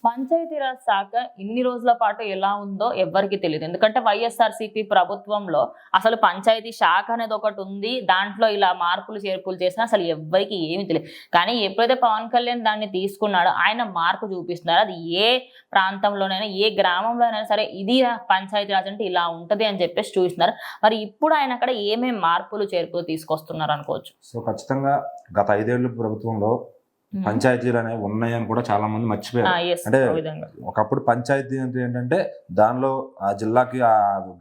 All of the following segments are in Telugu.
పంచాయతీరాజ్ శాఖ ఇన్ని రోజుల పాటు ఎలా ఉందో ఎవ్వరికీ తెలియదు. ఎందుకంటే వైఎస్ఆర్సీపీ ప్రభుత్వంలో అసలు పంచాయతీ శాఖ అనేది ఒకటి ఉంది. దాంట్లో ఇలా మార్పులు చేర్పులు చేసినా అసలు ఎవ్వరికి ఏమీ తెలియదు. కానీ ఎప్పుడైతే పవన్ కళ్యాణ్ దాన్ని తీసుకున్నాడో ఆయన మార్పు చూపిస్తున్నారు. అది ఏ ప్రాంతంలోనైనా ఏ గ్రామంలోనైనా సరే ఇది పంచాయతీరాజ్ అంటే ఇలా ఉంటది అని చెప్పేసి చూపిస్తున్నారు. మరి ఇప్పుడు ఆయన అక్కడ ఏమేమి మార్పులు చేర్పులు తీసుకొస్తున్నారు అనుకోవచ్చు? సో ఖచ్చితంగా గత 5 ఏళ్ల ప్రభుత్వంలో పంచాయతీలు అనేవి ఉన్నాయని కూడా చాలా మంది మర్చిపోయారు. అంటే ఒకప్పుడు పంచాయతీ అంటే ఏంటంటే దానిలో ఆ జిల్లాకి ఆ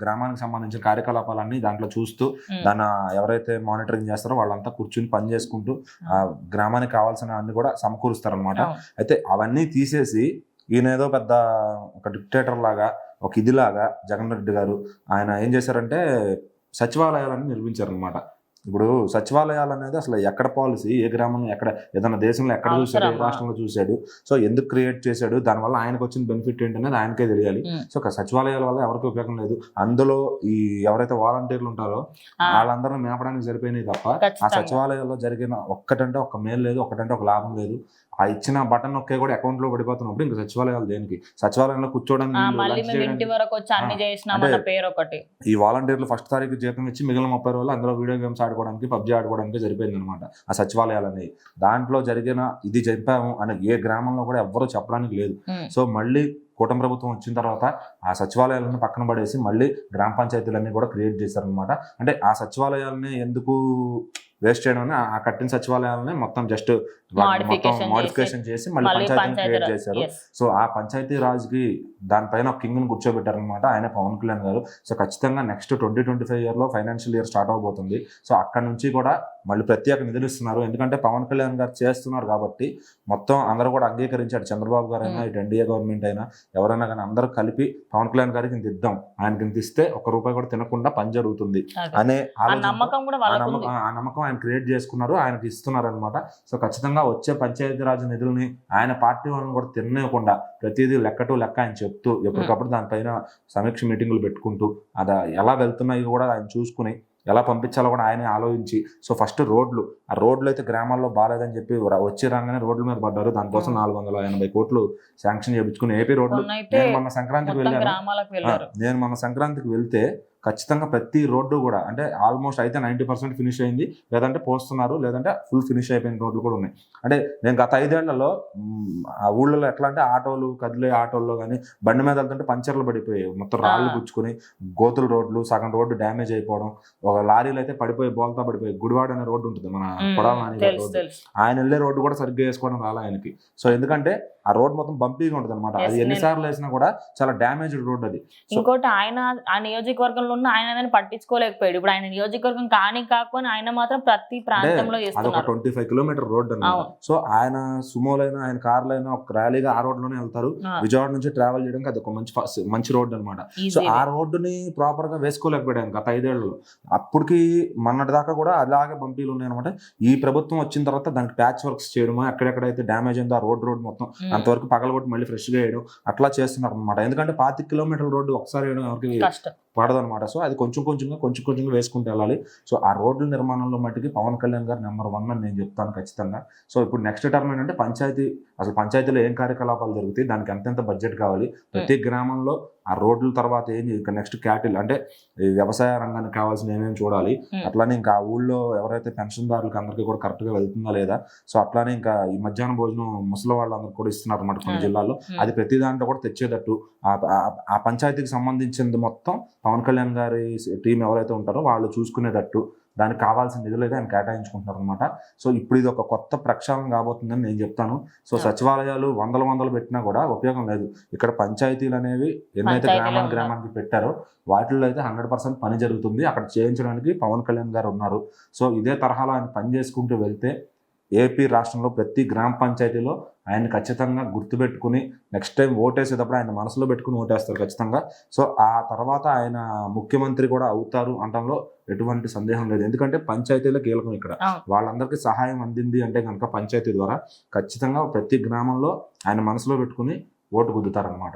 గ్రామానికి సంబంధించిన కార్యకలాపాలన్నీ దాంట్లో చూస్తూ దాన్ని ఎవరైతే మానిటరింగ్ చేస్తారో వాళ్ళంతా కూర్చుని పని చేసుకుంటూ ఆ గ్రామానికి కావాల్సిన అన్ని కూడా సమకూరుస్తారు అనమాట. అయితే అవన్నీ తీసేసి ఈయన ఏదో పెద్ద ఒక డిక్టేటర్ లాగా ఒక ఇదిలాగా జగన్ రెడ్డి గారు ఆయన ఏం చేశారంటే సచివాలయాలను నిర్మించారనమాట. ఇప్పుడు సచివాలయాలు అనేది అసలు ఎక్కడ పాలసీ, ఏ గ్రామంలో ఎక్కడ ఏదైనా దేశంలో ఎక్కడ చూశాడు, ఏ రాష్ట్రంలో చూశాడు, సో ఎందుకు క్రియేట్ చేశాడు, దానివల్ల ఆయనకు వచ్చిన బెనిఫిట్ ఏంటనేది ఆయనకే తెలియాలి. సో సచివాలయాల వల్ల ఎవరికి ఉపయోగం లేదు. అందులో ఈ ఎవరైతే వాలంటీర్లు ఉంటారో వాళ్ళందరూ మేపడానికి సరిపోయినాయి తప్ప ఆ సచివాలయాల్లో జరిగిన ఒక్కటంటే ఒక మేలు లేదు, ఒకటంటే ఒక లాభం లేదు. ఆ ఇచ్చిన బటన్ ఒకే కూడా అకౌంట్ లో పడిపోతున్నప్పుడు ఇంకా సచివాలయాలు దేనికి? సచివాలయంలో కూర్చోడానికి ఈ వాలంటీర్లు ఫస్ట్ తారీఖు జీతం ఇచ్చి మిగిలిన 30 రోజులు అందులో వీడియో గేమ్స్ ఆడుకోవడానికి, పబ్జీ ఆడుకోవడానికి సరిపోయింది అనమాట ఆ సచివాలయాలు అనేవి. దాంట్లో జరిగిన ఇది చెప్పాము అని ఏ గ్రామంలో కూడా ఎవ్వరూ చెప్పడానికి లేదు. సో మళ్ళీ కూటమి ప్రభుత్వం వచ్చిన తర్వాత ఆ సచివాలయాలను పక్కన పడేసి మళ్ళీ గ్రామ పంచాయతీలన్నీ కూడా క్రియేట్ చేశారనమాట. అంటే ఆ సచివాలయాలని ఎందుకు వేస్ట్ చేయడం అని ఆ కట్టిన సచివాలయాలని మొత్తం జస్ట్ మోడిఫికేషన్ చేసి మళ్ళీ పంచాయతీని క్రియేట్ చేశారు. సో ఆ పంచాయతీ రాజ్కి దానిపైన ఒక కింగ్ ని కూర్చోబెట్టారనమాట ఆయన పవన్ కళ్యాణ్ గారు. సో ఖచ్చితంగా నెక్స్ట్ 2025 ఇయర్ లో ఫైనాన్షియల్ ఇయర్ స్టార్ట్ అవబోతుంది. సో అక్కడ నుంచి కూడా మళ్ళీ ప్రత్యేక నిధులు ఇస్తున్నారు. ఎందుకంటే పవన్ కళ్యాణ్ గారు చేస్తున్నారు కాబట్టి మొత్తం అందరూ కూడా అంగీకరించారు. చంద్రబాబు గారు అయినా ఇటు ఎన్డీఏ గవర్నమెంట్ అయినా ఎవరైనా కానీ అందరూ కలిపి పవన్ కళ్యాణ్ గారికి ఇంత ఇద్దాం, ఆయనకి ఇంత ఇస్తే ₹1 కూడా తినకుండా పని జరుగుతుంది అనే ఆ నమ్మకం ఆయన క్రియేట్ చేసుకున్నారు, ఆయనకి ఇస్తున్నారు అనమాట. సో ఖచ్చితంగా వచ్చే పంచాయతీరాజ్ నిధులని ఆయన పార్టీ వాళ్ళని కూడా తినకుండా ప్రతిదీ లెక్క ఆయన చెప్తూ ఎప్పటికప్పుడు దానిపైన సమీక్ష మీటింగులు పెట్టుకుంటూ అది ఎలా వెళ్తున్నాయి కూడా ఆయన చూసుకుని ఎలా పంపించాలో కూడా ఆయన ఆలోచించి సో ఫస్ట్ ఆ రోడ్లు అయితే గ్రామాల్లో బాగాలేదని చెప్పి వచ్చి రాగానే రోడ్ల మీద పడ్డారు. దానికోసం 480 కోట్లు శాంక్షన్ చేయించుకుని ఏపీ రోడ్లు నేను మొన్న సంక్రాంతికి వెళ్తే ఖచ్చితంగా ప్రతి రోడ్డు కూడా అంటే ఆల్మోస్ట్ అయితే 90% ఫినిష్ అయింది, లేదంటే పోస్తున్నారు, లేదంటే ఫుల్ ఫినిష్ అయిపోయిన రోడ్లు కూడా ఉన్నాయి. అంటే నేను గత 5 ఏళ్లలో ఆ ఊళ్ళలో ఎట్లా అంటే ఆటోలు కదిలే ఆటోల్లో కానీ బండి మీద వెళ్తుంటే పంచర్లు పడిపోయాయి, మొత్తం రాళ్ళు గుచ్చుకుని గోతుల రోడ్లు, సగం రోడ్డు డ్యామేజ్ అయిపోవడం, ఒక లారీలు అయితే బోల్తా పడిపోయి. గుడివాడ అనే రోడ్డు ఉంటుంది మన కొడాలని రోడ్డు, ఆయన వెళ్ళే రోడ్డు కూడా సరిగ్గా వేసుకోవడం రాలా ఆయనకి. సో ఎందుకంటే ఆ రోడ్ మొత్తం బంపీగా ఉంటుంది అనమాట. అది ఎన్నిసార్లు వేసినా కూడా చాలా డ్యామేజ్డ్ రోడ్ అది. ఇంకోటి ఆయన ఆ నియోజకవర్గంలో ఉన్న ఆయన పట్టించుకోలేకపోయాడు. ఇప్పుడు ఆయన నియోజకవర్గం కాకపోయినా ఆయన మాత్రం ప్రతి ప్రాంతంలో అదొక 25 కిలోమీటర్ రోడ్ అన్నమాట. సో ఆయన సుమోలైనా ఆయన కార్లైనా ఒక ర్యాలీగా ఆ రోడ్ లోనే వెళ్తారు. విజయవాడ నుంచి ట్రావెల్ చేయడానికి అది ఒక మంచి రోడ్ అనమాట. సో ఆ రోడ్డుని ప్రాపర్ గా వేసుకోలేకపోయాడు గత 5 ఏళ్లలో. అప్పటికి మొన్నటి దాకా కూడా అలాగే బంపీలు ఉన్నాయి అనమాట. ఈ ప్రభుత్వం వచ్చిన తర్వాత దానికి ప్యాచ్ వర్క్స్ చేయడం, ఎక్కడెక్కడైతే డ్యామేజ్ అయిందో ఆ రోడ్ మొత్తం అంతవరకు పగలగొట్టి మళ్ళీ ఫ్రెష్ గా వేయడం అట్లా చేస్తున్నారు అనమాట. ఎందుకంటే 25 కిలోమీటర్ల రోడ్డు ఒకసారి వేయడం ఎవరికి పడదు అనమాట. సో అది కొంచెం కొంచెంగా వేసుకుంటూ వెళ్ళాలి. సో ఆ రోడ్ల నిర్మాణంలో మట్టికి పవన్ కళ్యాణ్ గారు నెంబర్ 1 అని నేను చెప్తాను ఖచ్చితంగా. సో ఇప్పుడు నెక్స్ట్ టర్మ్ ఏంటంటే పంచాయతీలో ఏం కార్యకలాపాలు జరుగుతాయి, దానికి ఎంతెంత బడ్జెట్ కావాలి, ప్రతి గ్రామంలో ఆ రోడ్ల తర్వాత ఇంకా నెక్స్ట్ క్యాటిల్ అంటే వ్యవసాయ రంగానికి కావాల్సిన ఏమేమి చూడాలి. అట్లానే ఇంకా ఆ ఊళ్ళో ఎవరైతే పెన్షన్దారులకు అందరికీ కూడా కరెక్ట్ గా వెళ్తుందా లేదా. సో అట్లానే ఇంకా ఈ మధ్యాహ్న భోజనం ముసలి వాళ్ళందరికీ కూడా ఇస్తున్నారు అనమాట కొన్ని జిల్లాల్లో. అది ప్రతి దాంట్లో కూడా తెచ్చేటట్టు ఆ పంచాయతీకి సంబంధించింది మొత్తం పవన్ కళ్యాణ్ గారి టీం ఎవరైతే ఉంటారో వాళ్ళు చూసుకునేటట్టు దానికి కావాల్సిన నిధులు అయితే ఆయన కేటాయించుకుంటున్నారు అనమాట. సో ఇప్పుడు ఇది ఒక కొత్త ప్రక్షాళన కాబోతుందని నేను చెప్తాను. సో సచివాలయాలు వందలు పెట్టినా కూడా ఉపయోగం లేదు. ఇక్కడ పంచాయతీలు అనేవి ఎన్నైతే గ్రామానికి పెట్టారో వాటిల్లో అయితే 100% పని జరుగుతుంది. అక్కడ చేయించడానికి పవన్ కళ్యాణ్ గారు ఉన్నారు. సో ఇదే తరహాలో ఆయన పని చేసుకుంటూ వెళ్తే ఏపీ రాష్ట్రంలో ప్రతి గ్రామ పంచాయతీలో ఆయన ఖచ్చితంగా గుర్తుపెట్టుకుని నెక్స్ట్ టైం ఓటేసేటప్పుడు ఆయన మనసులో పెట్టుకుని ఓటేస్తారు ఖచ్చితంగా. సో ఆ తర్వాత ఆయన ముఖ్యమంత్రి కూడా అవుతారు అనడంలో ఎటువంటి సందేహం లేదు. ఎందుకంటే పంచాయతీలో కీలకం ఇక్కడ. వాళ్ళందరికీ సహాయం అందింది అంటే కనుక పంచాయతీ ద్వారా ఖచ్చితంగా ప్రతి గ్రామంలో ఆయన మనసులో పెట్టుకుని ఓటు గుద్దుతారనమాట.